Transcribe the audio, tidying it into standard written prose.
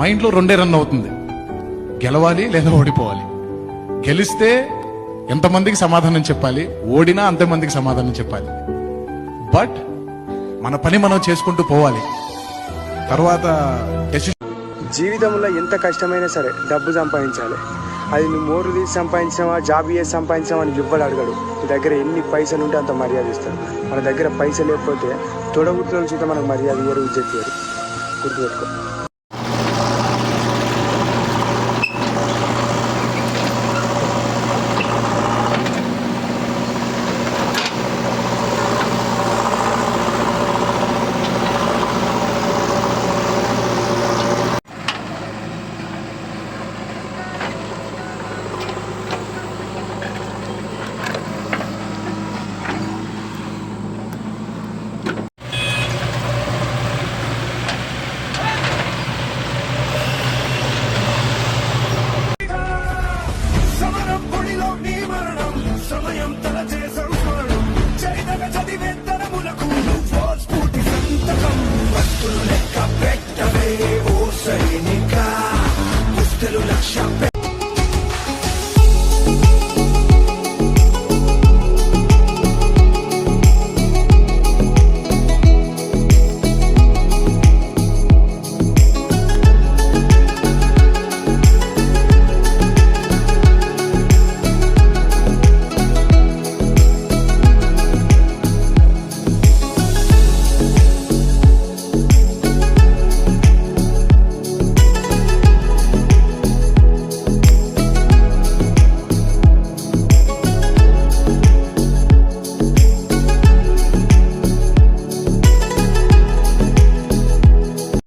మైండ్లో రెండే రన్ అవుతుంది, గెలవాలి లేదా ఓడిపోవాలి. గెలిస్తే ఎంతమందికి సమాధానం చెప్పాలి, ఓడినా అంతమందికి సమాధానం చెప్పాలి. బట్ మన పని మనం చేసుకుంటూ పోవాలి. తర్వాత జీవితంలో ఎంత కష్టమైనా సరే డబ్బు సంపాదించాలి. అది నువ్వు మోరు తీసి సంపాదించావా, జాబ్ చేసి సంపాదించావా అని ఇవ్వడు అడగడు. నీ దగ్గర ఎన్ని పైసలు ఉంటే అంత మర్యాద ఇస్తాడు. మన దగ్గర పైసలు లేకపోతే తొడగుర్తులను చూస్తే మనకు మర్యాద ఇయ్యరు, ఇజ్జత్ ఇయ్యరు. గుర్తుపెట్టుకో. సమయం తలచే సంస్మరణం చరితగ చదివేత్తరములకు స్ఫూర్తి సంతకం భక్తులు లెక్క పెట్టవే ఓ సైనిక పుస్తలు లక్ష్య